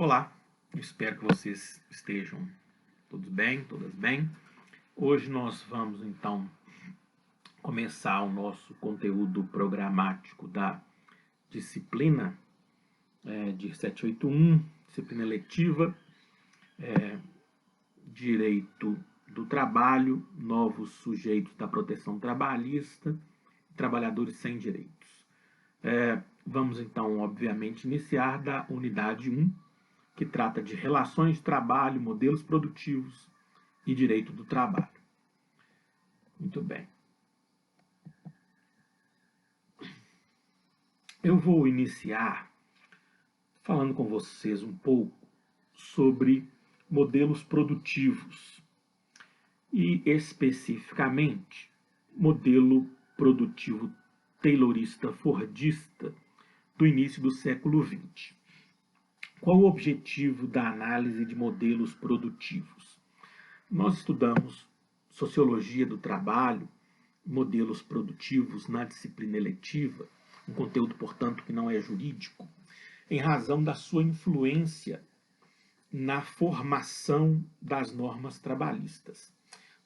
Olá, espero que vocês estejam todos bem, todas bem. Hoje nós vamos então começar o nosso conteúdo programático da disciplina de 781, disciplina eletiva, Direito do Trabalho, Novos Sujeitos da Proteção Trabalhista, Trabalhadores Sem Direitos. Vamos então, obviamente, iniciar da unidade 1, que trata de relações de trabalho, modelos produtivos e direito do trabalho. Muito bem. Eu vou iniciar falando com vocês um pouco sobre modelos produtivos e, especificamente, modelo produtivo taylorista-fordista do início do século XX. Qual o objetivo da análise de modelos produtivos? Nós estudamos sociologia do trabalho, modelos produtivos na disciplina eletiva, um conteúdo, portanto, que não é jurídico, em razão da sua influência na formação das normas trabalhistas.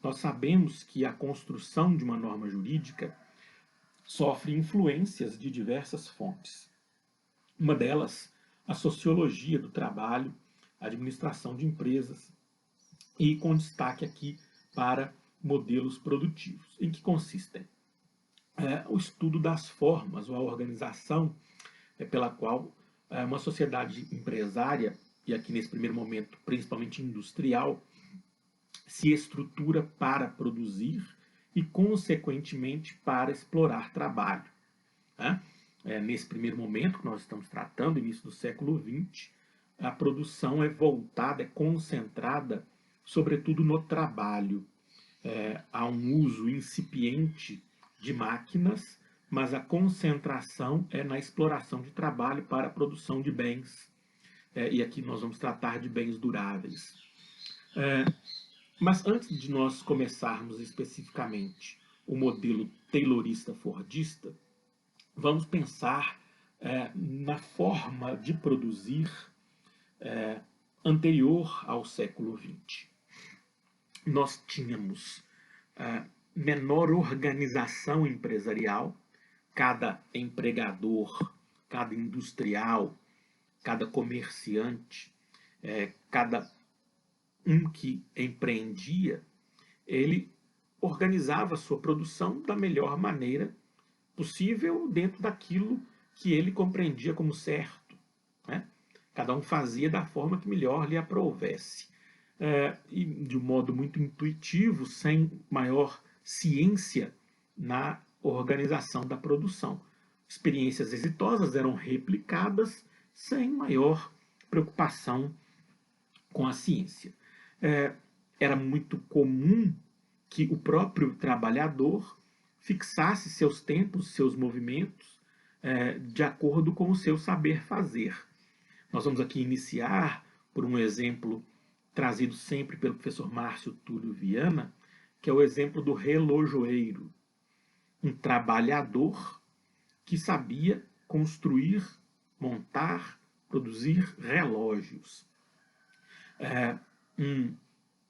Nós sabemos que a construção de uma norma jurídica sofre influências de diversas fontes. Uma delas, a sociologia do trabalho, a administração de empresas, e com destaque aqui para modelos produtivos. Em que consistem? O estudo das formas ou a organização pela qual uma sociedade empresária, e aqui nesse primeiro momento principalmente industrial, se estrutura para produzir e, consequentemente, para explorar trabalho. Nesse primeiro momento que nós estamos tratando, início do século XX, a produção é voltada, é concentrada, sobretudo no trabalho. Há um uso incipiente de máquinas, mas a concentração é na exploração de trabalho para a produção de bens. E aqui nós vamos tratar de bens duráveis. Mas antes de nós começarmos especificamente o modelo taylorista-fordista, vamos pensar na forma de produzir anterior ao século XX. Nós tínhamos menor organização empresarial, cada empregador, cada industrial, cada comerciante, cada um que empreendia, ele organizava a sua produção da melhor maneira possível dentro daquilo que ele compreendia como certo. Cada um fazia da forma que melhor lhe aprovesse. E de um modo muito intuitivo, sem maior ciência na organização da produção. Experiências exitosas eram replicadas sem maior preocupação com a ciência. Era muito comum que o próprio trabalhador fixasse seus tempos, seus movimentos, de acordo com o seu saber fazer. Nós vamos aqui iniciar por um exemplo trazido sempre pelo professor Márcio Túlio Viana, que é o exemplo do relojoeiro, um trabalhador que sabia construir, montar, produzir relógios. Um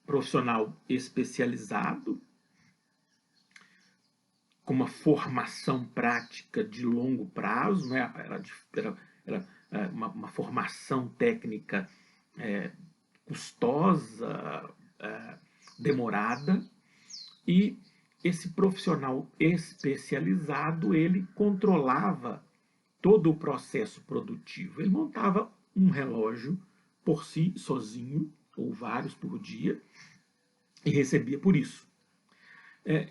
profissional especializado, com uma formação prática de longo prazo, era uma formação técnica custosa, demorada, e esse profissional especializado, ele controlava todo o processo produtivo. Ele montava um relógio por si, sozinho, ou vários por dia, e recebia por isso.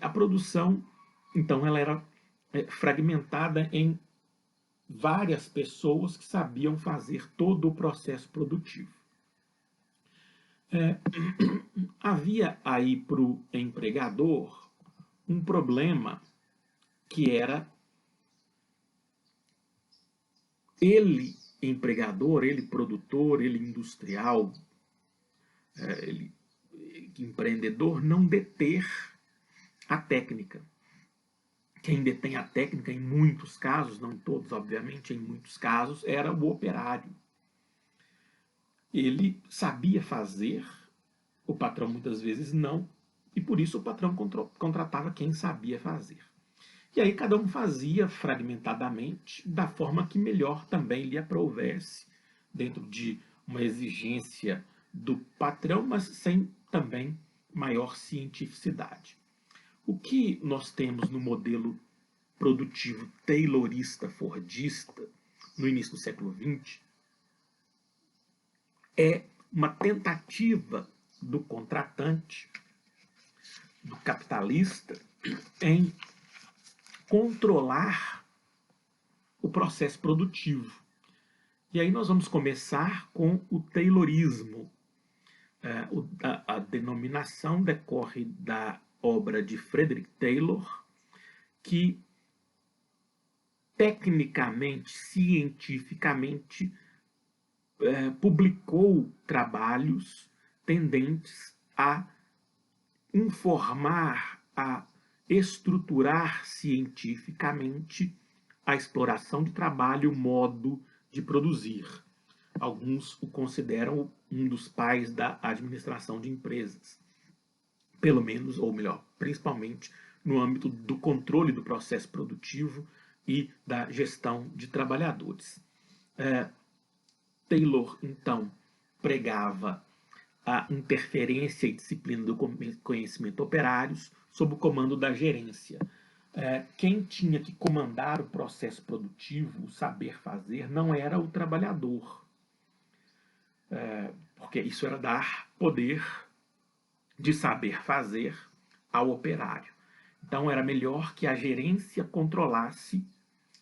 A produção, então, ela era fragmentada em várias pessoas que sabiam fazer todo o processo produtivo. Havia aí para o empregador um problema, que era ele empregador, ele produtor, ele industrial, ele empreendedor, não deter a técnica. Quem detém a técnica, em muitos casos, não em todos, obviamente, em muitos casos, era o operário. ele sabia fazer, o patrão muitas vezes não, e por isso o patrão contratava quem sabia fazer. E aí cada um fazia fragmentadamente, da forma que melhor também lhe aprouvesse, dentro de uma exigência do patrão, mas sem também maior cientificidade. O que nós temos no modelo produtivo taylorista fordista, no início do século XX, é uma tentativa do contratante, do capitalista, em controlar o processo produtivo. E aí nós vamos começar com o taylorismo. A denominação decorre da obra de Frederick Taylor, que tecnicamente, cientificamente, publicou trabalhos tendentes a informar, a estruturar cientificamente a exploração de trabalho, o modo de produzir. Alguns o consideram um dos pais da administração de empresas, pelo menos, ou melhor, principalmente no âmbito do controle do processo produtivo e da gestão de trabalhadores. Taylor, então, pregava a interferência e disciplina do conhecimento operários sob o comando da gerência. Quem tinha que comandar o processo produtivo, o saber fazer, não era o trabalhador, porque isso era dar poder de saber fazer ao operário. Então era melhor que a gerência controlasse,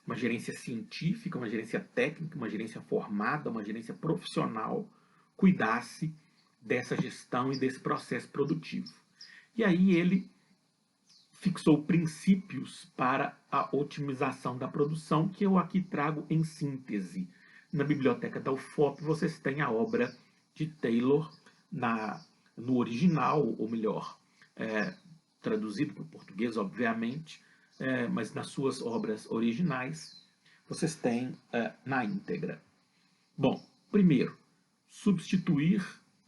uma gerência científica, uma gerência técnica, uma gerência formada, uma gerência profissional, cuidasse dessa gestão e desse processo produtivo. E aí ele fixou princípios para a otimização da produção, que eu aqui trago em síntese. Na biblioteca da UFOP vocês têm a obra de Taylor no original, ou melhor, traduzido para o português, obviamente, mas nas suas obras originais vocês têm na íntegra. Bom, primeiro, substituir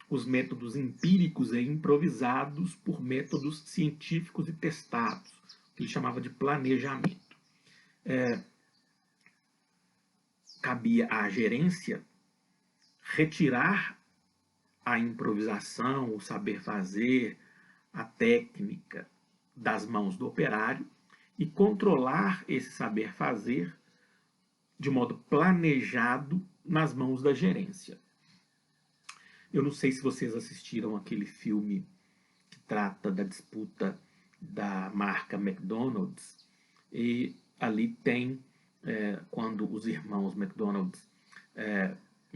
os métodos empíricos e improvisados por métodos científicos e testados, que ele chamava de planejamento. Cabia à gerência retirar a improvisação, o saber fazer, a técnica das mãos do operário e controlar esse saber fazer de modo planejado nas mãos da gerência. Eu não sei se vocês assistiram aquele filme que trata da disputa da marca McDonald's, e ali tem quando os irmãos McDonald's,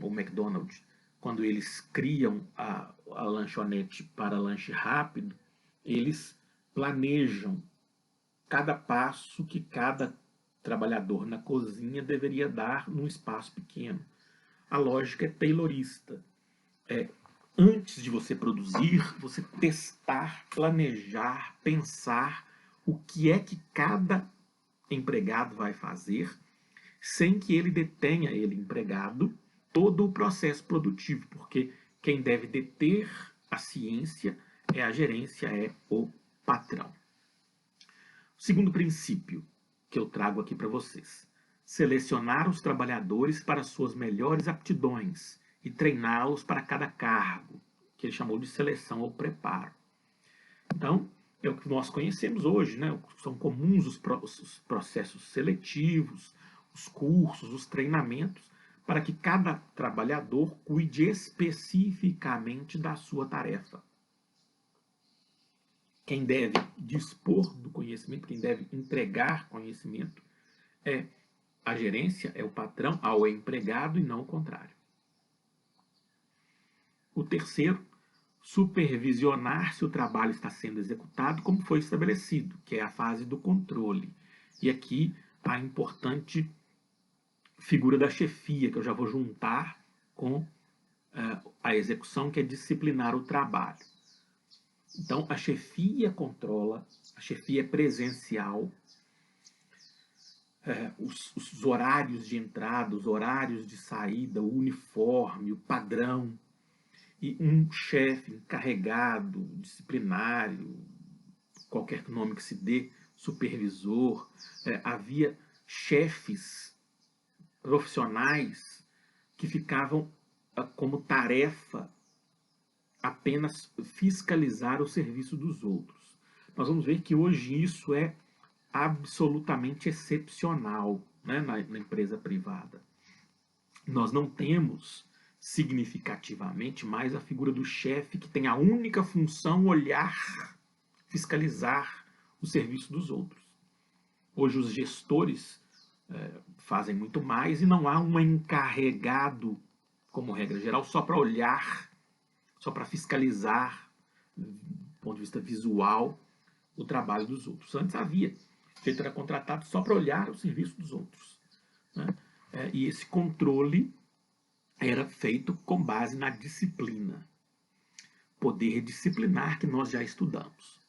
ou McDonald's, quando eles criam a lanchonete para lanche rápido, eles planejam cada passo que cada trabalhador na cozinha deveria dar num espaço pequeno. A lógica é taylorista. Antes de você produzir, você testar, planejar, pensar o que é que cada empregado vai fazer, sem que ele detenha, ele empregado, todo o processo produtivo, porque quem deve deter a ciência é a gerência, é o patrão. O segundo princípio que eu trago aqui para vocês: selecionar os trabalhadores para suas melhores aptidões e treiná-los para cada cargo, que ele chamou de seleção ou preparo. Então, é o que nós conhecemos hoje, né? São comuns os processos seletivos, os cursos, os treinamentos, para que cada trabalhador cuide especificamente da sua tarefa. Quem deve dispor do conhecimento, quem deve entregar conhecimento é a gerência, é o patrão ao empregado e não o contrário. O terceiro, supervisionar se o trabalho está sendo executado como foi estabelecido, que é a fase do controle. E aqui a importante figura da chefia, que eu já vou juntar com a execução, que é disciplinar o trabalho. Então, a chefia controla, a chefia é presencial, os horários de entrada, os horários de saída, o uniforme, o padrão, e um chefe encarregado, disciplinário, qualquer nome que se dê, supervisor, havia chefes profissionais que ficavam como tarefa apenas fiscalizar o serviço dos outros. Nós vamos ver que hoje isso é absolutamente excepcional, né, na empresa privada. Nós não temos significativamente mais a figura do chefe que tem a única função olhar, fiscalizar o serviço dos outros. Hoje os gestores fazem muito mais e não há um encarregado, como regra geral, só para olhar, só para fiscalizar, do ponto de vista visual, o trabalho dos outros. Antes havia, o sujeito era contratado só para olhar o serviço dos outros, né? E esse controle era feito com base na disciplina, poder disciplinar que nós já estudamos.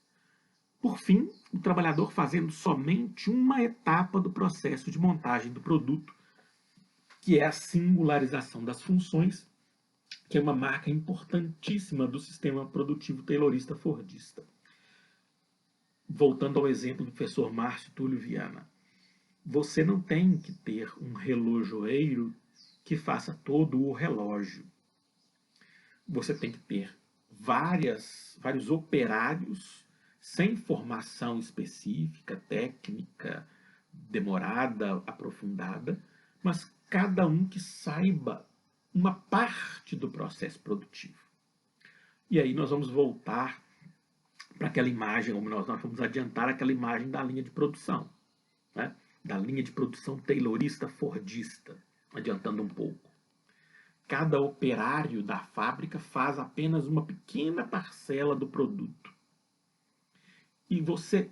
Por fim, o trabalhador fazendo somente uma etapa do processo de montagem do produto, que é a singularização das funções, que é uma marca importantíssima do sistema produtivo taylorista-fordista. Voltando ao exemplo do professor Márcio Túlio Viana, você não tem que ter um relojoeiro que faça todo o relógio. Você tem que ter vários operários sem formação específica, técnica, demorada, aprofundada, mas cada um que saiba uma parte do processo produtivo. E aí nós vamos voltar para aquela imagem, ou nós vamos adiantar aquela imagem da linha de produção, né? Da linha de produção taylorista-fordista, adiantando um pouco. Cada operário da fábrica faz apenas uma pequena parcela do produto. E você,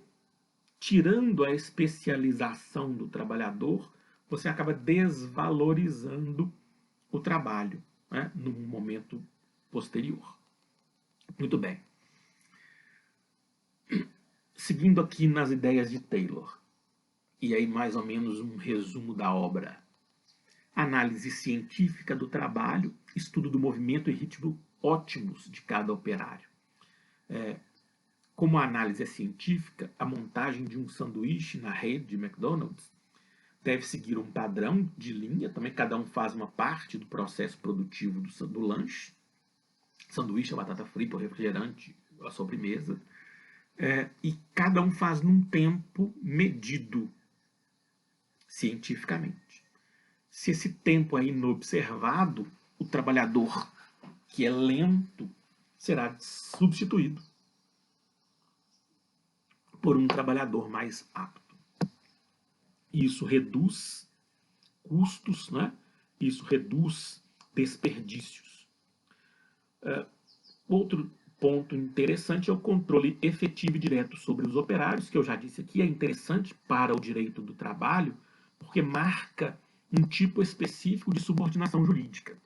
tirando a especialização do trabalhador, você acaba desvalorizando o trabalho, né, no momento posterior. Muito bem. Seguindo aqui nas ideias de Taylor, e aí mais ou menos um resumo da obra. Análise científica do trabalho, estudo do movimento e ritmo ótimos de cada operário. Como a análise é científica, a montagem de um sanduíche na rede de McDonald's deve seguir um padrão de linha, também cada um faz uma parte do processo produtivo do lanche, sanduíche, a batata frita, o refrigerante, a sobremesa, e cada um faz num tempo medido cientificamente. Se esse tempo é inobservado, o trabalhador que é lento será substituído por um trabalhador mais apto. Isso reduz custos, né? Isso reduz desperdícios. Outro ponto interessante é o controle efetivo e direto sobre os operários, que eu já disse aqui, é interessante para o direito do trabalho, porque marca um tipo específico de subordinação jurídica,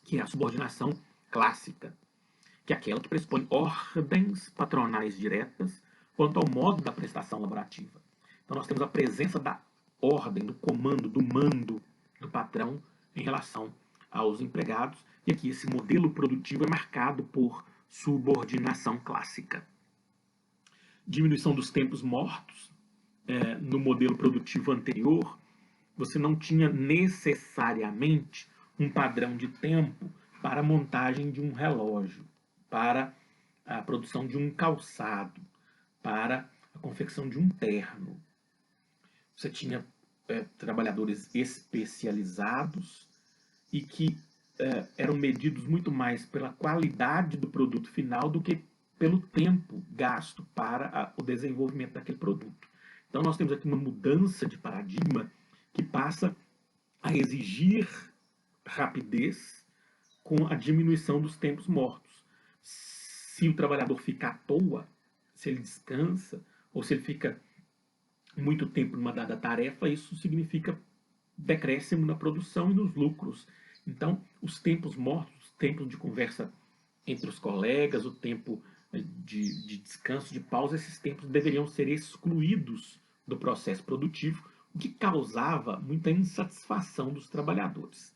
que é a subordinação clássica, que é aquela que pressupõe ordens patronais diretas quanto ao modo da prestação laborativa. Então nós temos a presença da ordem, do comando, do mando do patrão em relação aos empregados, e aqui esse modelo produtivo é marcado por subordinação clássica. Diminuição dos tempos mortos. No modelo produtivo anterior, você não tinha necessariamente um padrão de tempo para a montagem de um relógio, para a produção de um calçado, para a confecção de um terno. Você tinha trabalhadores especializados e que eram medidos muito mais pela qualidade do produto final do que pelo tempo gasto para o desenvolvimento daquele produto. Então nós temos aqui uma mudança de paradigma que passa a exigir rapidez com a diminuição dos tempos mortos. Se o trabalhador fica à toa, se ele descansa, ou se ele fica muito tempo numa dada tarefa, isso significa decréscimo na produção e nos lucros. Então, os tempos mortos, os tempos de conversa entre os colegas, o tempo de descanso, de pausa, esses tempos deveriam ser excluídos do processo produtivo, o que causava muita insatisfação dos trabalhadores.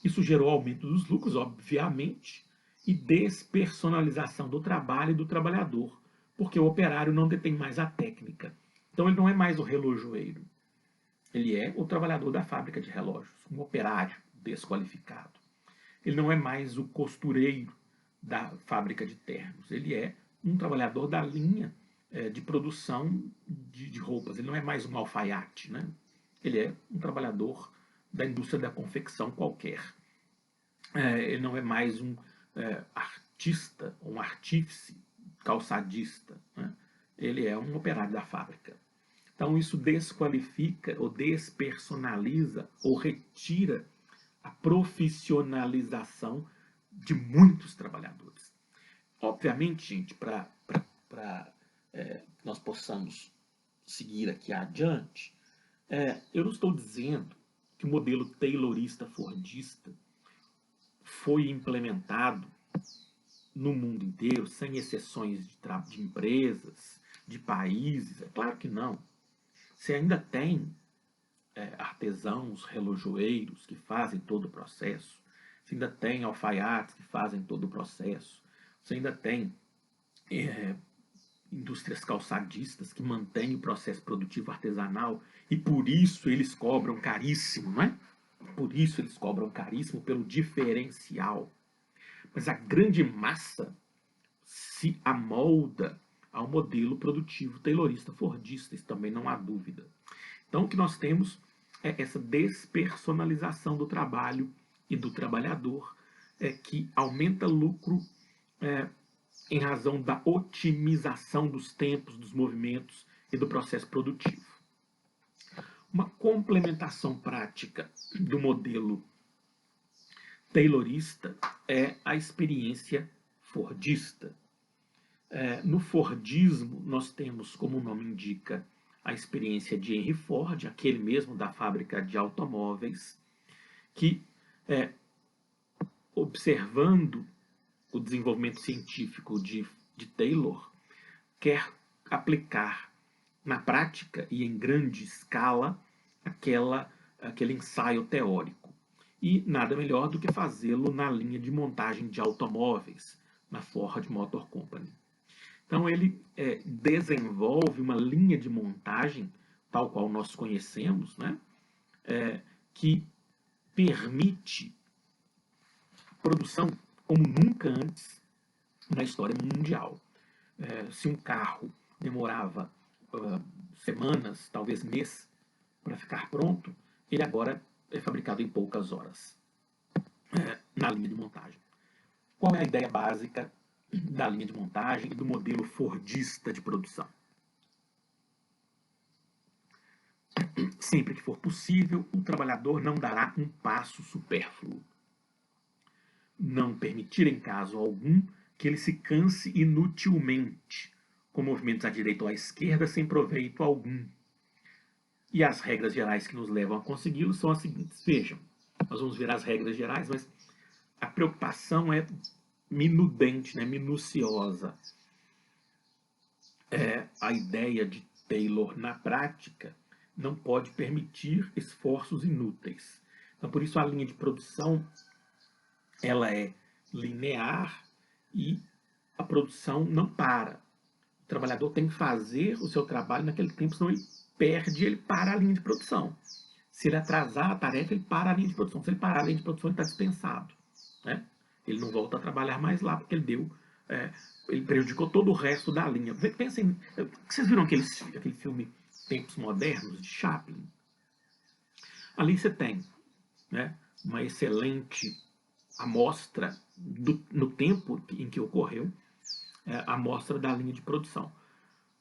Isso gerou aumento dos lucros, obviamente, e despersonalização do trabalho e do trabalhador, porque o operário não detém mais a técnica. Então ele não é mais o relojoeiro, ele é o trabalhador da fábrica de relógios, um operário desqualificado. Ele não é mais o costureiro da fábrica de ternos, ele é um trabalhador da linha de produção de roupas, ele não é mais um alfaiate, né? Ele é um trabalhador da indústria da confecção qualquer. Ele não é mais um artista, um artífice, calçadista, né? Ele é um operário da fábrica. Então isso desqualifica ou despersonaliza ou retira a profissionalização de muitos trabalhadores. Obviamente, gente, para nós possamos seguir aqui adiante, eu não estou dizendo que o modelo taylorista fordista foi implementado no mundo inteiro, sem exceções de empresas, de países. É claro que não. Você ainda tem artesãos, relojoeiros que fazem todo o processo. Você ainda tem alfaiates que fazem todo o processo. Você ainda tem indústrias calçadistas que mantêm o processo produtivo artesanal e por isso eles cobram caríssimo, não é? Por isso eles cobram caríssimo pelo diferencial. Mas a grande massa se amolda ao modelo produtivo taylorista fordista, isso também não há dúvida. Então o que nós temos é essa despersonalização do trabalho e do trabalhador, que aumenta lucro em razão da otimização dos tempos, dos movimentos e do processo produtivo. Uma complementação prática do modelo taylorista é a experiência fordista. No Fordismo, nós temos, como o nome indica, a experiência de Henry Ford, aquele mesmo da fábrica de automóveis, que, observando o desenvolvimento científico de Taylor, quer aplicar na prática e em grande escala aquele ensaio teórico. E nada melhor do que fazê-lo na linha de montagem de automóveis, na Ford Motor Company. Então ele desenvolve uma linha de montagem, tal qual nós conhecemos, né? Que permite produção como nunca antes na história mundial. Se um carro demorava semanas, talvez mês, para ficar pronto, ele agora é fabricado em poucas horas na linha de montagem. Qual é a ideia básica da linha de montagem e do modelo fordista de produção? Sempre que for possível, o trabalhador não dará um passo supérfluo. Não permitir, em caso algum, que ele se canse inutilmente, com movimentos à direita ou à esquerda, sem proveito algum. E as regras gerais que nos levam a consegui-lo são as seguintes. Vejam, nós vamos ver as regras gerais, mas a preocupação é minudente, né, minuciosa. A ideia de Taylor na prática não pode permitir esforços inúteis. Então, por isso a linha de produção ela é linear e a produção não para. O trabalhador tem que fazer o seu trabalho naquele tempo, senão ele para a linha de produção. Se ele atrasar a tarefa, ele para a linha de produção. Se ele parar a linha de produção, ele está dispensado, né? Ele não volta a trabalhar mais lá, porque ele prejudicou todo o resto da linha. Pensem, vocês viram aquele filme Tempos Modernos, de Chaplin? Ali você tem, né, uma excelente amostra no tempo em que ocorreu a amostra da linha de produção.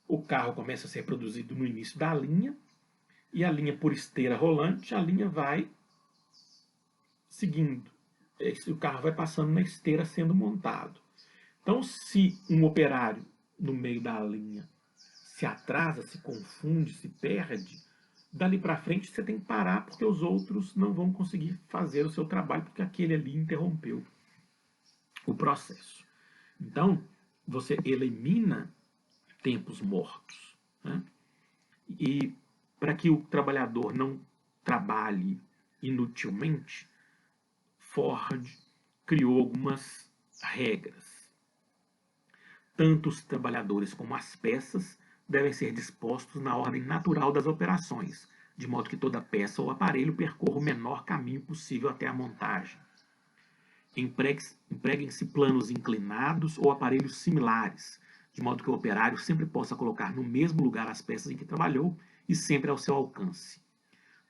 O carro começa a ser produzido no início da linha, e a linha por esteira rolante, a linha vai seguindo. O carro vai passando na esteira sendo montado. Então, se um operário no meio da linha se atrasa, se confunde, se perde, dali para frente você tem que parar, porque os outros não vão conseguir fazer o seu trabalho, porque aquele ali interrompeu o processo. Então, você elimina tempos mortos, né? E para que o trabalhador não trabalhe inutilmente, Ford criou algumas regras. Tanto os trabalhadores como as peças devem ser dispostos na ordem natural das operações, de modo que toda peça ou aparelho percorra o menor caminho possível até a montagem. Empreguem-se planos inclinados ou aparelhos similares, de modo que o operário sempre possa colocar no mesmo lugar as peças em que trabalhou e sempre ao seu alcance.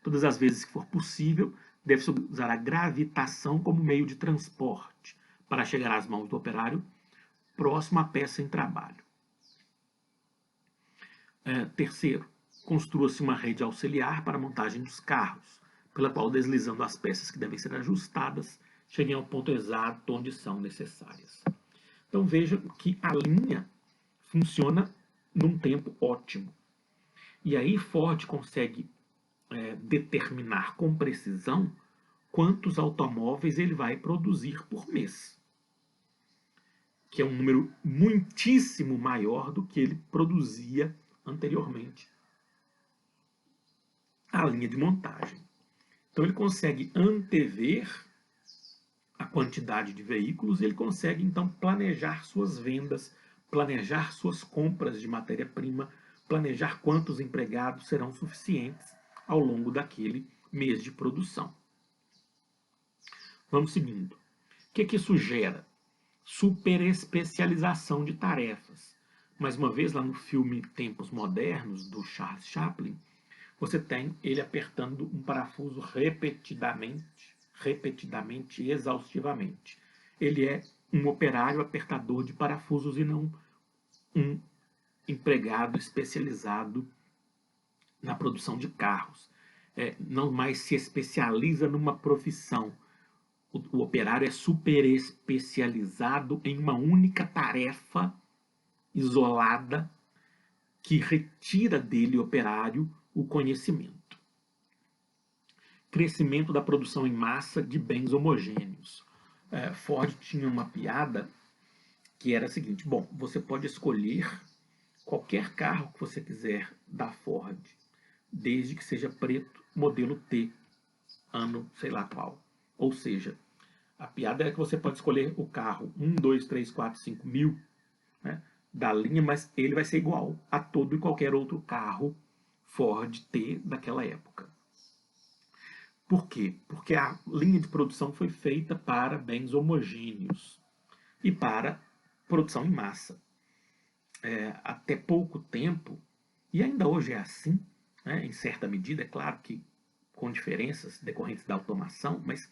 Todas as vezes que for possível, deve-se usar a gravitação como meio de transporte para chegar às mãos do operário próximo à peça em trabalho. Terceiro, construa-se uma rede auxiliar para a montagem dos carros, pela qual, deslizando as peças que devem ser ajustadas, cheguem ao ponto exato onde são necessárias. Então veja que a linha funciona num tempo ótimo. E aí Ford consegue determinar com precisão quantos automóveis ele vai produzir por mês, que é um número muitíssimo maior do que ele produzia anteriormente a linha de montagem. Então ele consegue antever a quantidade de veículos e ele consegue então planejar suas vendas, planejar suas compras de matéria-prima, planejar quantos empregados serão suficientes ao longo daquele mês de produção. Vamos seguindo. O que isso gera? Superespecialização de tarefas. Mais uma vez, lá no filme Tempos Modernos, do Charles Chaplin, você tem ele apertando um parafuso repetidamente e exaustivamente. Ele é um operário apertador de parafusos e não um empregado especializado na produção de carros. Não mais se especializa numa profissão. O operário é super especializado em uma única tarefa isolada que retira dele, operário, o conhecimento. Crescimento da produção em massa de bens homogêneos. Ford tinha uma piada que era a seguinte: bom, você pode escolher qualquer carro que você quiser da Ford, desde que seja preto, modelo T, ano sei lá qual. Ou seja, a piada é que você pode escolher o carro 1, 2, 3, 4, 5 mil, né, da linha, mas ele vai ser igual a todo e qualquer outro carro Ford T daquela época. Por quê? Porque a linha de produção foi feita para bens homogêneos e para produção em massa. Até pouco tempo, e ainda hoje é assim, né, em certa medida, é claro que com diferenças decorrentes da automação, mas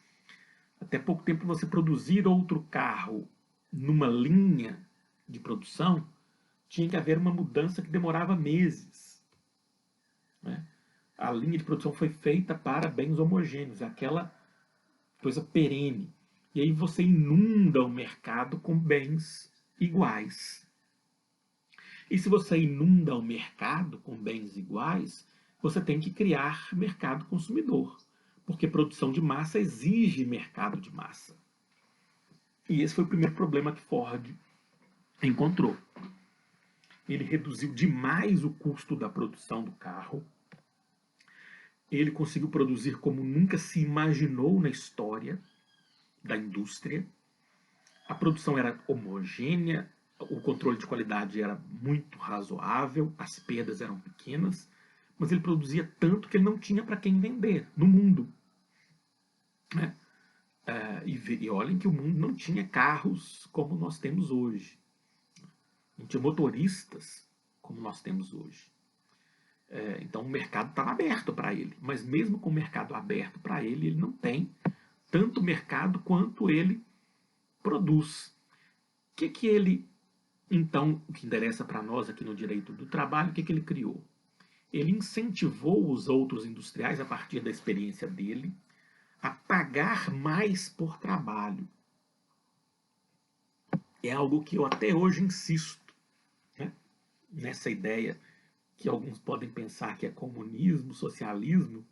até pouco tempo você produzir outro carro numa linha de produção tinha que haver uma mudança que demorava meses, né? A linha de produção foi feita para bens homogêneos, aquela coisa perene. E aí você inunda o mercado com bens iguais. E se você inunda o mercado com bens iguais, você tem que criar mercado consumidor, porque produção de massa exige mercado de massa. E esse foi o primeiro problema que Ford encontrou. Ele reduziu demais o custo da produção do carro. Ele conseguiu produzir como nunca se imaginou na história da indústria. A produção era homogênea, o controle de qualidade era muito razoável, as perdas eram pequenas, mas ele produzia tanto que ele não tinha para quem vender no mundo. Né? E olhem que o mundo não tinha carros como nós temos hoje. Não tinha motoristas como nós temos hoje. Então o mercado estava aberto para ele. Mas mesmo com o mercado aberto para ele, ele não tem tanto mercado quanto ele produz. O que ele, então, o que interessa para nós aqui no direito do trabalho, o que ele criou? Ele incentivou os outros industriais, a partir da experiência dele, a pagar mais por trabalho. É algo que eu até hoje insisto, né, nessa ideia que alguns podem pensar que é comunismo, socialismo,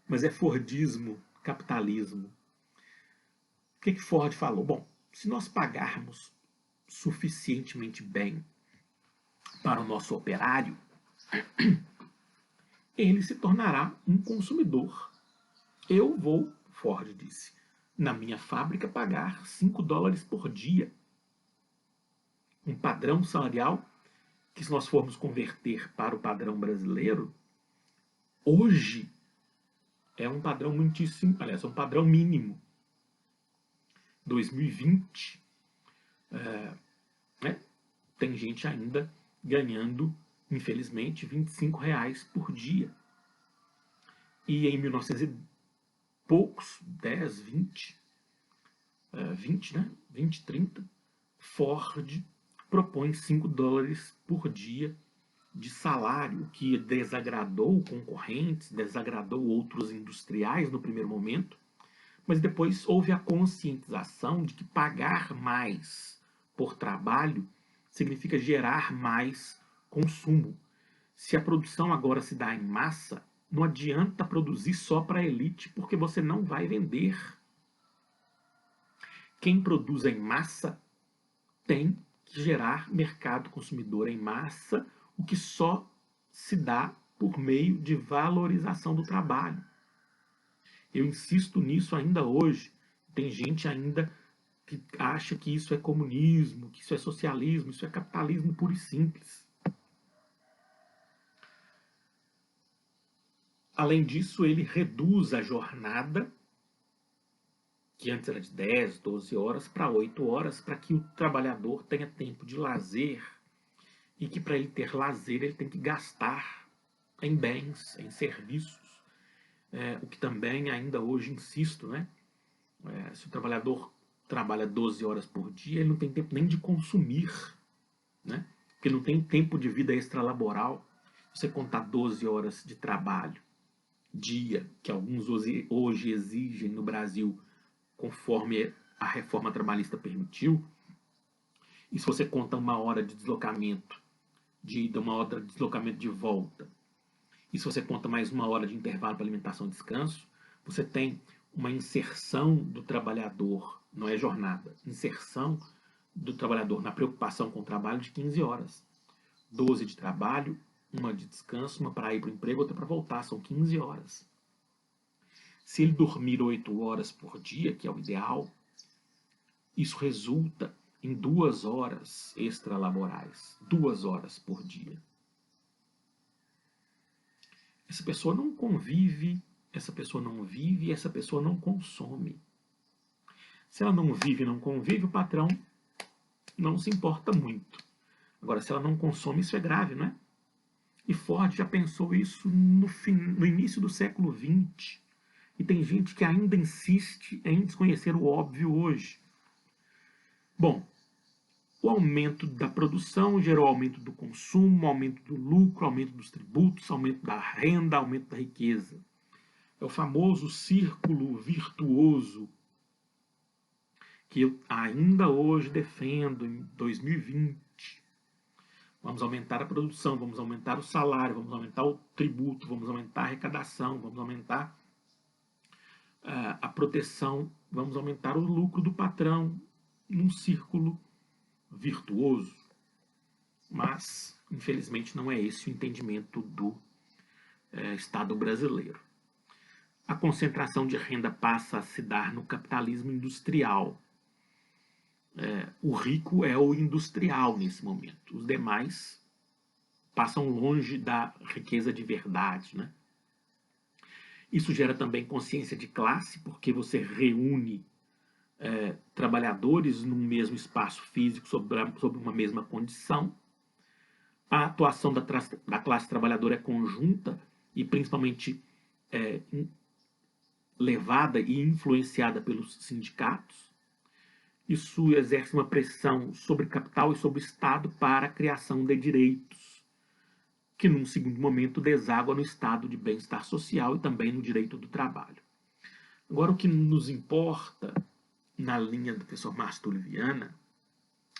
mas é Fordismo, capitalismo. O que Ford falou? Bom, se nós pagarmos suficientemente bem para o nosso operário, ele se tornará um consumidor. Ford disse, na minha fábrica, pagar 5 dólares por dia. Um padrão salarial que, se nós formos converter para o padrão brasileiro, hoje é um padrão muitíssimo, aliás, é um padrão mínimo. 2020, né, tem gente ainda ganhando, infelizmente, R$ 25 por dia. E em 1900 e poucos, 10, 20, 20, né? 20, 30, Ford propõe 5 dólares por dia de salário, que desagradou concorrentes, desagradou outros industriais no primeiro momento, mas depois houve a conscientização de que pagar mais por trabalho significa gerar mais consumo. Se a produção agora se dá em massa, não adianta produzir só para a elite, porque você não vai vender. Quem produz em massa tem que gerar mercado consumidor em massa, o que só se dá por meio de valorização do trabalho. Eu insisto nisso ainda hoje. Tem gente ainda que acha que isso é comunismo, que isso é socialismo, isso é capitalismo puro e simples. Além disso, ele reduz a jornada, que antes era de 10, 12 horas, para 8 horas, para que o trabalhador tenha tempo de lazer, e que para ele ter lazer ele tem que gastar em bens, em serviços, o que também ainda hoje insisto, né? Se o trabalhador trabalha 12 horas por dia, ele não tem tempo nem de consumir, né? Porque não tem tempo de vida extralaboral. Você contar 12 horas de trabalho, dia, que alguns hoje exigem no Brasil, conforme a reforma trabalhista permitiu, e se você conta 1 hora de deslocamento de ida, 1 hora de deslocamento de volta, e se você conta mais 1 hora de intervalo para alimentação e descanso, você tem uma inserção do trabalhador, não é jornada, inserção do trabalhador na preocupação com o trabalho de 15 horas. 12 de trabalho, 1 de descanso, 1 para ir para o emprego, outra para voltar, são 15 horas. Se ele dormir 8 horas por dia, que é o ideal, isso resulta em 2 horas extralaborais, 2 horas por dia. Essa pessoa não convive, essa pessoa não vive, essa pessoa não consome. Se ela não vive e não convive, o patrão não se importa muito. Agora, se ela não consome, isso é grave, não é? E Ford já pensou isso no início do século XX. E tem gente que ainda insiste em desconhecer o óbvio hoje. Bom, o aumento da produção gerou aumento do consumo, aumento do lucro, aumento dos tributos, aumento da renda, aumento da riqueza. É o famoso círculo virtuoso que eu ainda hoje defendo em 2020. Vamos aumentar a produção, vamos aumentar o salário, vamos aumentar o tributo, vamos aumentar a arrecadação, vamos aumentar a proteção, vamos aumentar o lucro do patrão num círculo virtuoso. Mas, infelizmente, não é esse o entendimento do Estado brasileiro. A concentração de renda passa a se dar no capitalismo industrial. O rico é o industrial nesse momento. Os demais passam longe da riqueza de verdade, né? Isso gera também consciência de classe, porque você reúne trabalhadores num mesmo espaço físico sob uma mesma condição. A atuação da classe trabalhadora é conjunta e principalmente levada e influenciada pelos sindicatos. Isso exerce uma pressão sobre capital e sobre o Estado para a criação de direitos, que num segundo momento deságua no estado de bem-estar social e também no direito do trabalho. Agora, o que nos importa, na linha do professor Márcio Túlio Viana,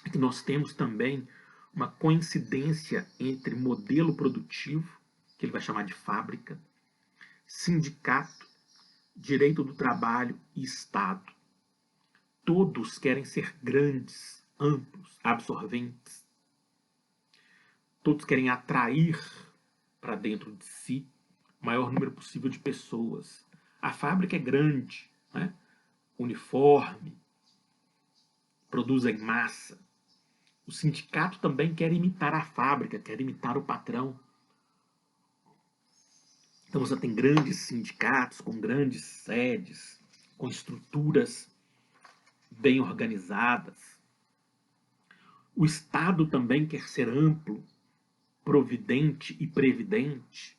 é que nós temos também uma coincidência entre modelo produtivo, que ele vai chamar de fábrica, sindicato, direito do trabalho e Estado. Todos querem ser grandes, amplos, absorventes. Todos querem atrair para dentro de si o maior número possível de pessoas. A fábrica é grande, né? uniforme, produz em massa. O sindicato também quer imitar a fábrica, quer imitar o patrão. Então você tem grandes sindicatos com grandes sedes, com estruturas bem organizadas. O Estado também quer ser amplo, providente e previdente,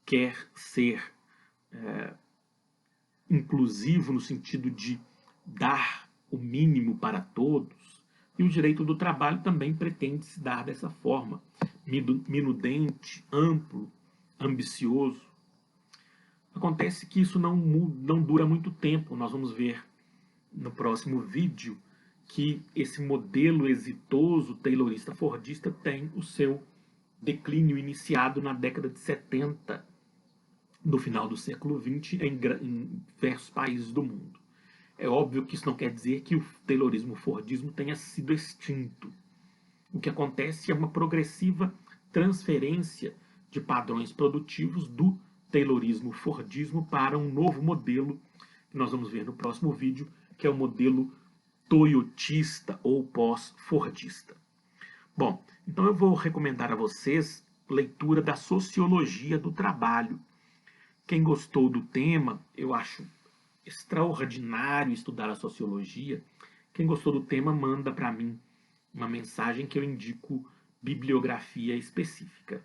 quer ser inclusivo no sentido de dar o mínimo para todos, e o direito do trabalho também pretende se dar dessa forma, minudente, amplo, ambicioso. Acontece que isso não dura muito tempo. Nós vamos ver no próximo vídeo que esse modelo exitoso taylorista-fordista tem o seu declínio iniciado na década de 70, do final do século XX, em diversos países do mundo. É óbvio que isso não quer dizer que o taylorismo-fordismo tenha sido extinto. O que acontece é uma progressiva transferência de padrões produtivos do taylorismo-fordismo para um novo modelo, que nós vamos ver no próximo vídeo, que é o modelo toyotista ou pós-fordista. Bom, então eu vou recomendar a vocês leitura da Sociologia do Trabalho. Quem gostou do tema, eu acho extraordinário estudar a sociologia. Quem gostou do tema, manda para mim uma mensagem que eu indico bibliografia específica.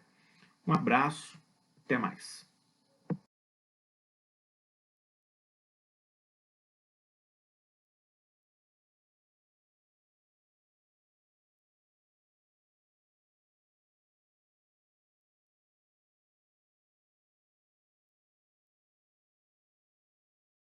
Um abraço, até mais.